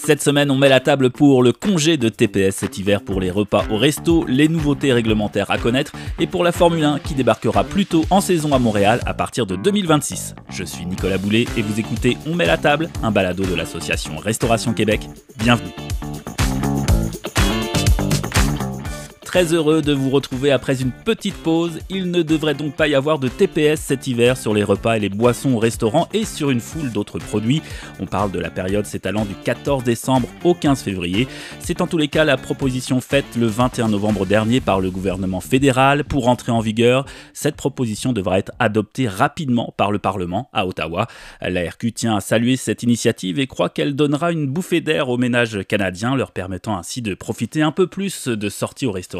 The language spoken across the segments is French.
Cette semaine, on met la table pour le congé de TPS cet hiver pour les repas au resto, les nouveautés réglementaires à connaître et pour la Formule 1 qui débarquera plus tôt en saison à Montréal à partir de 2026. Je suis Nicolas Boulet et vous écoutez On met la table, un balado de l'association Restauration Québec. Bienvenue. Très heureux de vous retrouver après une petite pause. Il ne devrait donc pas y avoir de TPS cet hiver sur les repas et les boissons au restaurant et sur une foule d'autres produits. On parle de la période s'étalant du 14 décembre au 15 février. C'est en tous les cas la proposition faite le 21 novembre dernier par le gouvernement fédéral pour entrer en vigueur. Cette proposition devra être adoptée rapidement par le Parlement à Ottawa. L'ARQ tient à saluer cette initiative et croit qu'elle donnera une bouffée d'air aux ménages canadiens, leur permettant ainsi de profiter un peu plus de sorties au restaurant.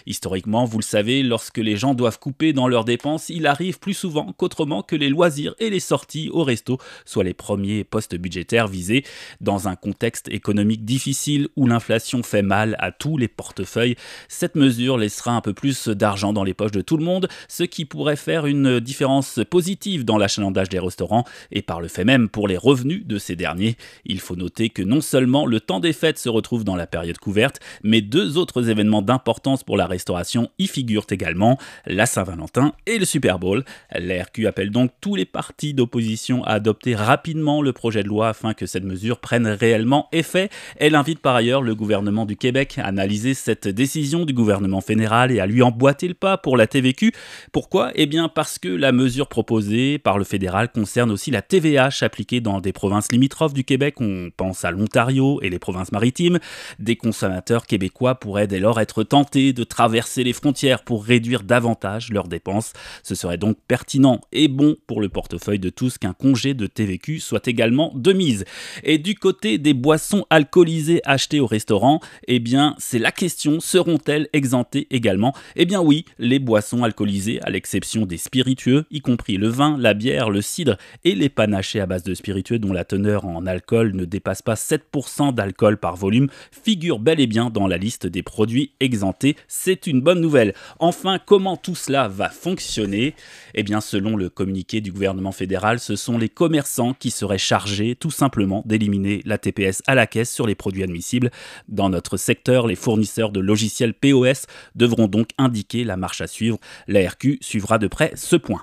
Historiquement, vous le savez, lorsque les gens doivent couper dans leurs dépenses, il arrive plus souvent qu'autrement que les loisirs et les sorties au resto soient les premiers postes budgétaires visés. Dans un contexte économique difficile où l'inflation fait mal à tous les portefeuilles, cette mesure laissera un peu plus d'argent dans les poches de tout le monde, ce qui pourrait faire une différence positive dans l'achalandage des restaurants et par le fait même pour les revenus de ces derniers. Il faut noter que non seulement le temps des fêtes se retrouve dans la période couverte, mais deux autres événements d'importance pour la restauration y figurent également, la Saint-Valentin et le Super Bowl. L'ARQ appelle donc tous les partis d'opposition à adopter rapidement le projet de loi afin que cette mesure prenne réellement effet. Elle invite par ailleurs le gouvernement du Québec à analyser cette décision du gouvernement fédéral et à lui emboîter le pas pour la TVQ. Pourquoi ? Eh bien parce que la mesure proposée par le fédéral concerne aussi la TVH appliquée dans des provinces limitrophes du Québec. On pense à l'Ontario et les provinces maritimes. Des consommateurs québécois pourraient dès lors être tentés de traverser les frontières pour réduire davantage leurs dépenses. Ce serait donc pertinent et bon pour le portefeuille de tous qu'un congé de TVQ soit également de mise. Et du côté des boissons alcoolisées achetées au restaurant, eh bien, c'est la question, seront-elles exemptées également ? Eh bien oui, les boissons alcoolisées, à l'exception des spiritueux, y compris le vin, la bière, le cidre et les panachés à base de spiritueux dont la teneur en alcool ne dépasse pas 7% d'alcool par volume, figurent bel et bien dans la liste des produits exemptés. C'est une bonne nouvelle. Enfin, comment tout cela va fonctionner ? Eh bien, selon le communiqué du gouvernement fédéral, ce sont les commerçants qui seraient chargés tout simplement d'éliminer la TPS à la caisse sur les produits admissibles. Dans notre secteur, les fournisseurs de logiciels POS devront donc indiquer la marche à suivre. L'ARQ suivra de près ce point.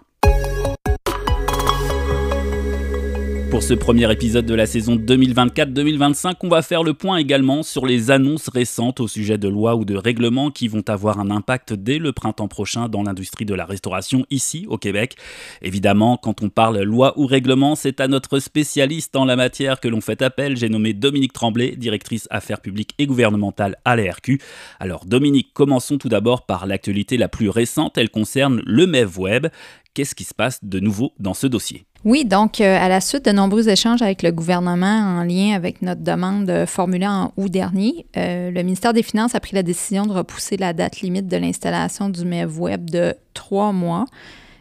Pour ce premier épisode de la saison 2024-2025, on va faire le point également sur les annonces récentes au sujet de lois ou de règlements qui vont avoir un impact dès le printemps prochain dans l'industrie de la restauration ici au Québec. Évidemment, quand on parle loi ou règlement, c'est à notre spécialiste en la matière que l'on fait appel. J'ai nommé Dominique Tremblay, directrice affaires publiques et gouvernementales à l'ARQ. Alors Dominique, commençons tout d'abord par l'actualité la plus récente. Elle concerne le MEV-Web. Qu'est-ce qui se passe de nouveau dans ce dossier ? Oui, donc à la suite de nombreux échanges avec le gouvernement en lien avec notre demande formulée en août dernier, le ministère des Finances a pris la décision de repousser la date limite de l'installation du MEV-Web de 3 mois.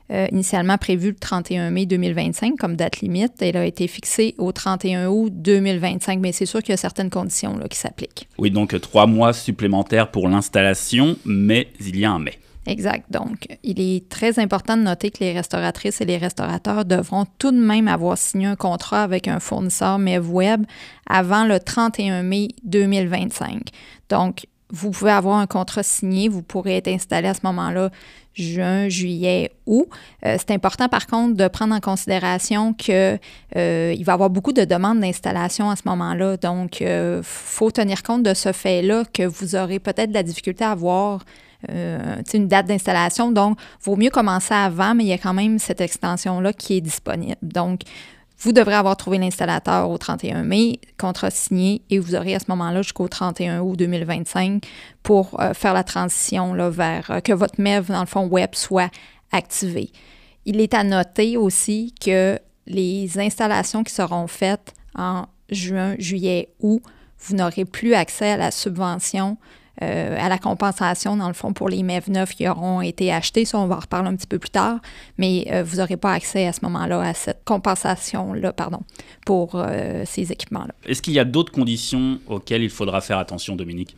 Initialement prévue le 31 mai 2025 comme date limite, elle a été fixée au 31 août 2025, mais c'est sûr qu'il y a certaines conditions là, qui s'appliquent. Oui, donc 3 mois supplémentaires pour l'installation, mais il y a un mais. Exact. Donc, il est très important de noter que les restauratrices et les restaurateurs devront tout de même avoir signé un contrat avec un fournisseur MEV-Web avant le 31 mai 2025. Donc, vous pouvez avoir un contrat signé, vous pourrez être installé à ce moment-là juin, juillet, août. C'est important, par contre, de prendre en considération qu'il va y avoir beaucoup de demandes d'installation à ce moment-là. Donc, il faut tenir compte de ce fait-là que vous aurez peut-être de la difficulté à avoir une date d'installation. Donc, il vaut mieux commencer avant, mais il y a quand même cette extension-là qui est disponible. Donc, vous devrez avoir trouvé l'installateur au 31 mai, contrat signé, et vous aurez à ce moment-là jusqu'au 31 août 2025 pour faire la transition là, vers que votre MEV, dans le fond, web soit activé. Il est à noter aussi que les installations qui seront faites en juin, juillet, août, vous n'aurez plus accès à la subvention à la compensation, dans le fond, pour les MEV neufs qui auront été achetés. Ça, on va en reparler un petit peu plus tard, mais vous n'aurez pas accès à ce moment-là à cette compensation-là, pour ces équipements-là. Est-ce qu'il y a d'autres conditions auxquelles il faudra faire attention, Dominique?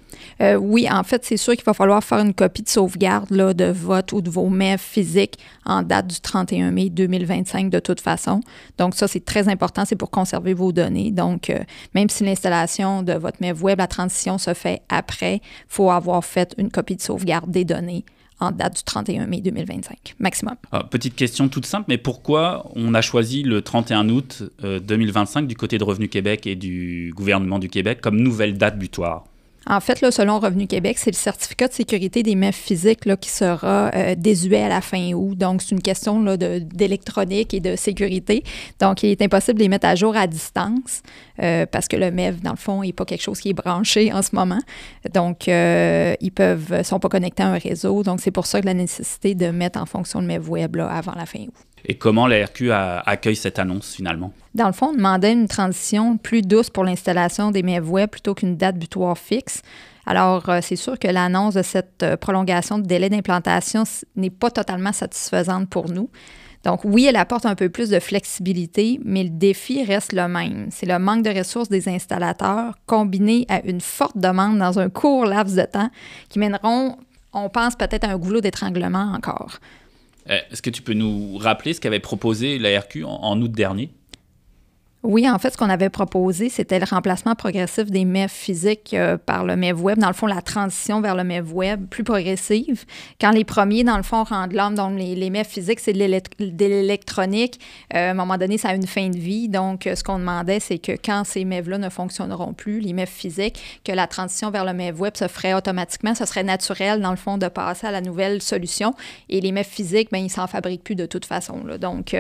Oui, en fait, c'est sûr qu'il va falloir faire une copie de sauvegarde là, de votre ou de vos MEV physiques en date du 31 mai 2025 de toute façon. Donc ça, c'est très important, c'est pour conserver vos données. Donc, même si l'installation de votre MEV web, la transition se fait après, il faut avoir fait une copie de sauvegarde des données en date du 31 mai 2025, maximum. Petite question toute simple, mais pourquoi on a choisi le 31 août 2025 du côté de Revenu Québec et du gouvernement du Québec comme nouvelle date butoir? En fait, là, selon Revenu Québec, c'est le certificat de sécurité des MEV physiques là, qui sera désuet à la fin août. Donc, c'est une question là, d'électronique et de sécurité. Donc, il est impossible de les mettre à jour à distance parce que le MEV, dans le fond, n'est pas quelque chose qui est branché en ce moment. Donc, ils ne sont pas connectés à un réseau. Donc, c'est pour ça que la nécessité de mettre en fonction le MEV web là, avant la fin août. Et comment la RQ accueille cette annonce finalement? Dans le fond, on demandait une transition plus douce pour l'installation des MEV web plutôt qu'une date butoir fixe. Alors, c'est sûr que l'annonce de cette prolongation de délai d'implantation n'est pas totalement satisfaisante pour nous. Donc, oui, elle apporte un peu plus de flexibilité, mais le défi reste le même. C'est le manque de ressources des installateurs combiné à une forte demande dans un court laps de temps qui mèneront, on pense, peut-être à un goulot d'étranglement encore. Est-ce que tu peux nous rappeler ce qu'avait proposé la RQ en août dernier? Oui, en fait, ce qu'on avait proposé, c'était le remplacement progressif des MEV physiques par le MEV web. Dans le fond, la transition vers le MEV web plus progressive. Quand les premiers, dans le fond, rendent l'âme, donc les MEV physiques, c'est de l'électronique. À un moment donné, ça a une fin de vie. Donc, ce qu'on demandait, c'est que quand ces MEV-là ne fonctionneront plus, les MEV physiques, que la transition vers le MEV web se ferait automatiquement. Ce serait naturel, dans le fond, de passer à la nouvelle solution. Et les MEV physiques, bien, ils ne s'en fabriquent plus de toute façon, là. Donc,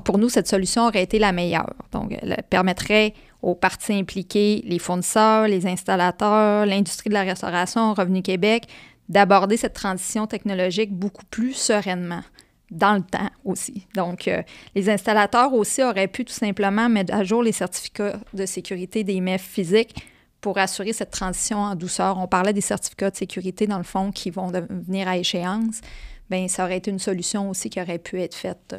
pour nous, cette solution aurait été la meilleure. Donc, permettrait aux parties impliquées, les fournisseurs, les installateurs, l'industrie de la restauration, Revenu Québec, d'aborder cette transition technologique beaucoup plus sereinement, dans le temps aussi. Donc, les installateurs aussi auraient pu tout simplement mettre à jour les certificats de sécurité des MEV physiques pour assurer cette transition en douceur. On parlait des certificats de sécurité, dans le fond, qui vont venir à échéance. Bien, ça aurait été une solution aussi qui aurait pu être faite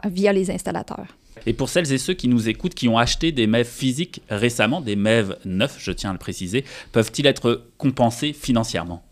via les installateurs. Et pour celles et ceux qui nous écoutent, qui ont acheté des MEV physiques récemment, des MEV neufs, je tiens à le préciser, peuvent-ils être compensés financièrement?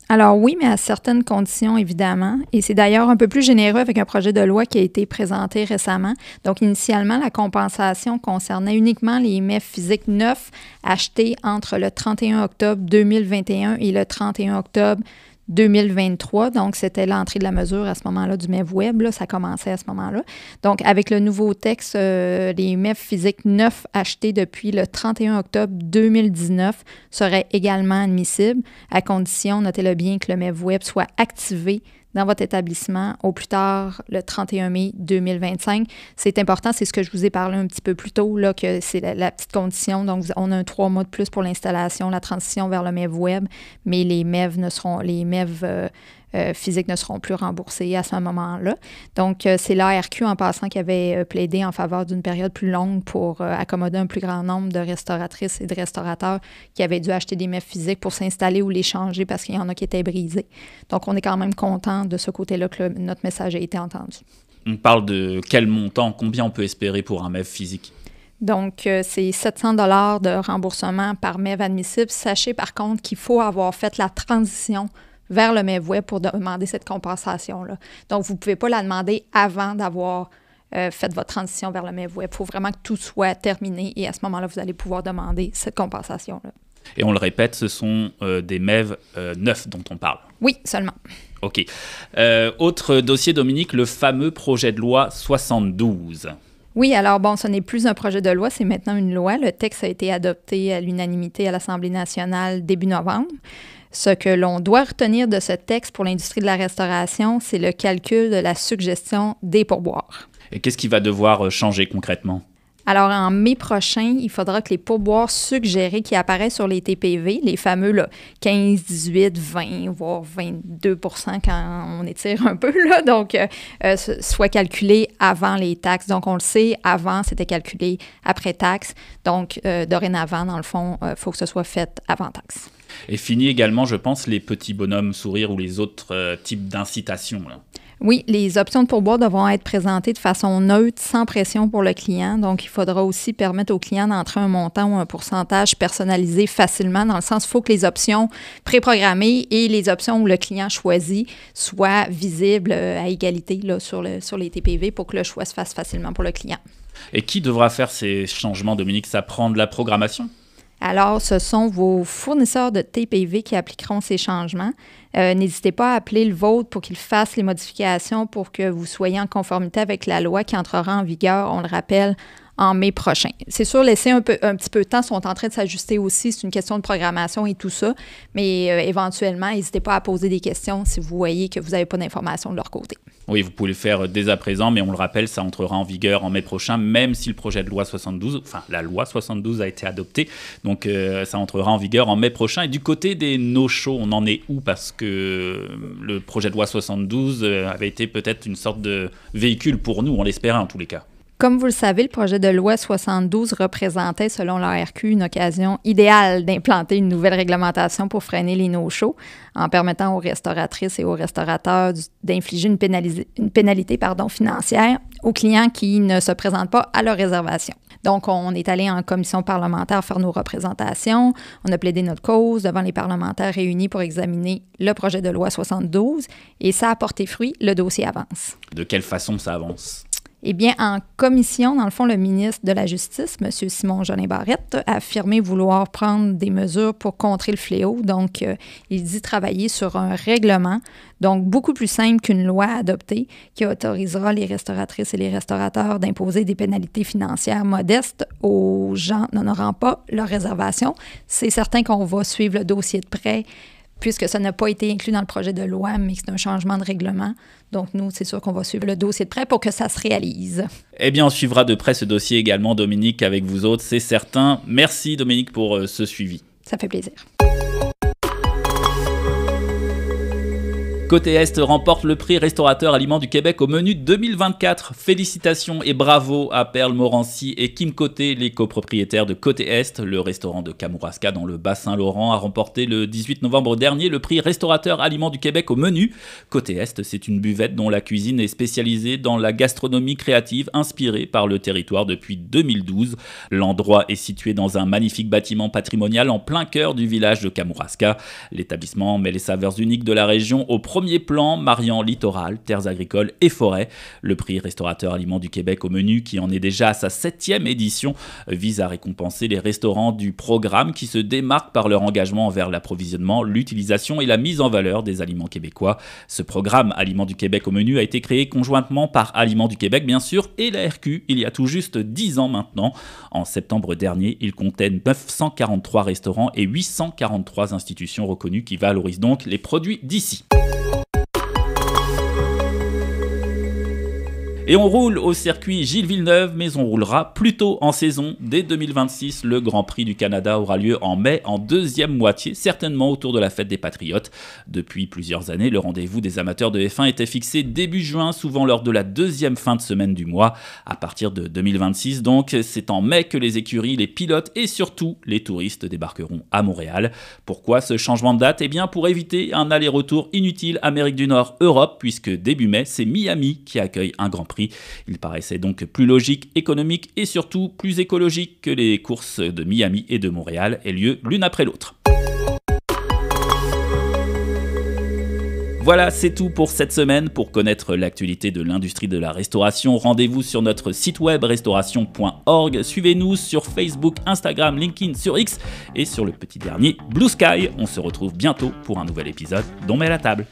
Alors oui, mais à certaines conditions, évidemment. Et c'est d'ailleurs un peu plus généreux avec un projet de loi qui a été présenté récemment. Donc, initialement, la compensation concernait uniquement les MEV physiques neufs achetés entre le 31 octobre 2021 et le 31 octobre 2023, donc c'était l'entrée de la mesure à ce moment-là du MEV web, là, ça commençait à ce moment-là. Donc, avec le nouveau texte, les MEV physiques neufs achetés depuis le 31 octobre 2019 seraient également admissibles, à condition, notez-le bien, que le MEV web soit activé dans votre établissement au plus tard le 31 mai 2025. C'est important, c'est ce que je vous ai parlé un petit peu plus tôt, là, que c'est la petite condition. Donc, on a un 3 mois de plus pour l'installation, la transition vers le MEV web, mais les MEV physiques ne seront plus remboursés à ce moment-là. Donc, c'est l'ARQ en passant qui avait plaidé en faveur d'une période plus longue pour accommoder un plus grand nombre de restauratrices et de restaurateurs qui avaient dû acheter des MEV physiques pour s'installer ou les changer parce qu'il y en a qui étaient brisés. Donc, on est quand même content de ce côté-là que notre message a été entendu. On parle de quel montant, combien on peut espérer pour un MEV physique? Donc, c'est 700 $ de remboursement par MEV admissible. Sachez par contre qu'il faut avoir fait la transition vers le MEV web pour demander cette compensation-là. Donc, vous ne pouvez pas la demander avant d'avoir fait votre transition vers le MEV web. Il faut vraiment que tout soit terminé et à ce moment-là, vous allez pouvoir demander cette compensation-là. Et on le répète, ce sont des MEV neufs dont on parle. Oui, seulement. OK. Autre dossier, Dominique, le fameux projet de loi 72. Oui, alors bon, ce n'est plus un projet de loi, c'est maintenant une loi. Le texte a été adopté à l'unanimité à l'Assemblée nationale début novembre. Ce que l'on doit retenir de ce texte pour l'industrie de la restauration, c'est le calcul de la suggestion des pourboires. Et qu'est-ce qui va devoir changer concrètement? Alors, en mai prochain, il faudra que les pourboires suggérés qui apparaissent sur les TPV, les fameux là, 15, 18, 20, voire 22 % quand on étire un peu, là, donc, soient calculés avant les taxes. Donc, on le sait, avant, c'était calculé après taxes. Donc, dorénavant, dans le fond, il faut que ce soit fait avant taxes. Et fini également, je pense, les petits bonhommes sourires ou les autres types d'incitations. Là. Oui, les options de pourboire devront être présentées de façon neutre, sans pression pour le client. Donc, il faudra aussi permettre au client d'entrer un montant ou un pourcentage personnalisé facilement, dans le sens qu'il faut que les options préprogrammées et les options où le client choisit soient visibles à égalité là, sur les TPV pour que le choix se fasse facilement pour le client. Et qui devra faire ces changements, Dominique? Ça prend de la programmation? Alors, ce sont vos fournisseurs de TPV qui appliqueront ces changements. N'hésitez pas à appeler le vôtre pour qu'il fasse les modifications pour que vous soyez en conformité avec la loi qui entrera en vigueur, on le rappelle, en mai prochain. C'est sûr, laissez un petit peu de temps, ils sont en train de s'ajuster aussi, c'est une question de programmation et tout ça, mais éventuellement, n'hésitez pas à poser des questions si vous voyez que vous n'avez pas d'informations de leur côté. Oui, vous pouvez le faire dès à présent, mais on le rappelle, ça entrera en vigueur en mai prochain, même si le projet de loi 72, enfin la loi 72 a été adoptée, donc ça entrera en vigueur en mai prochain. Et du côté des no-shows, on en est où? Parce que le projet de loi 72 avait été peut-être une sorte de véhicule pour nous, on l'espérait en tous les cas. Comme vous le savez, le projet de loi 72 représentait, selon l'ARQ, une occasion idéale d'implanter une nouvelle réglementation pour freiner les no-shows, en permettant aux restauratrices et aux restaurateurs d'infliger une pénalité financière aux clients qui ne se présentent pas à leur réservation. Donc, on est allé en commission parlementaire faire nos représentations. On a plaidé notre cause devant les parlementaires réunis pour examiner le projet de loi 72 et ça a porté fruit, le dossier avance. De quelle façon ça avance? Eh bien, en commission, dans le fond, le ministre de la Justice, M. Simon-Jolin Barrette, a affirmé vouloir prendre des mesures pour contrer le fléau. Donc, il dit travailler sur un règlement, donc beaucoup plus simple qu'une loi adoptée qui autorisera les restauratrices et les restaurateurs d'imposer des pénalités financières modestes aux gens n'honorant pas leur réservation. C'est certain qu'on va suivre le dossier de près, puisque ça n'a pas été inclus dans le projet de loi, mais que c'est un changement de règlement. Donc, nous, c'est sûr qu'on va suivre le dossier de près pour que ça se réalise. Eh bien, on suivra de près ce dossier également, Dominique, avec vous autres, c'est certain. Merci, Dominique, pour ce suivi. Ça fait plaisir. Côté Est remporte le prix Restaurateur Aliments du Québec au menu 2024. Félicitations et bravo à Perle Morancy et Kim Côté, les copropriétaires de Côté Est. Le restaurant de Kamouraska dans le Bas-Saint-Laurent a remporté le 18 novembre dernier le prix Restaurateur Aliments du Québec au menu. Côté Est, c'est une buvette dont la cuisine est spécialisée dans la gastronomie créative inspirée par le territoire depuis 2012. L'endroit est situé dans un magnifique bâtiment patrimonial en plein cœur du village de Kamouraska. L'établissement met les saveurs uniques de la région au premier plan, mariant littoral, terres agricoles et forêts. Le prix Restaurateur Aliments du Québec au menu, qui en est déjà à sa 7e édition, vise à récompenser les restaurants du programme qui se démarquent par leur engagement envers l'approvisionnement, l'utilisation et la mise en valeur des aliments québécois. Ce programme Aliments du Québec au menu a été créé conjointement par Aliments du Québec, bien sûr, et la RQ, il y a tout juste 10 ans maintenant. En septembre dernier, il comptait 943 restaurants et 843 institutions reconnues qui valorisent donc les produits d'ici. Et on roule au circuit Gilles Villeneuve, mais on roulera plus tôt en saison. Dès 2026, le Grand Prix du Canada aura lieu en mai, en deuxième moitié, certainement autour de la fête des Patriotes. Depuis plusieurs années, le rendez-vous des amateurs de F1 était fixé début juin, souvent lors de la deuxième fin de semaine du mois. À partir de 2026, donc, c'est en mai que les écuries, les pilotes et surtout les touristes débarqueront à Montréal. Pourquoi ce changement de date? Eh bien, pour éviter un aller-retour inutile Amérique du Nord-Europe, puisque début mai, c'est Miami qui accueille un Grand Prix. Il paraissait donc plus logique, économique et surtout plus écologique que les courses de Miami et de Montréal aient lieu l'une après l'autre. Voilà, c'est tout pour cette semaine. Pour connaître l'actualité de l'industrie de la restauration, rendez-vous sur notre site web restauration.org. Suivez-nous sur Facebook, Instagram, LinkedIn, sur X et sur le petit dernier Blue Sky. On se retrouve bientôt pour un nouvel épisode d'On met la table.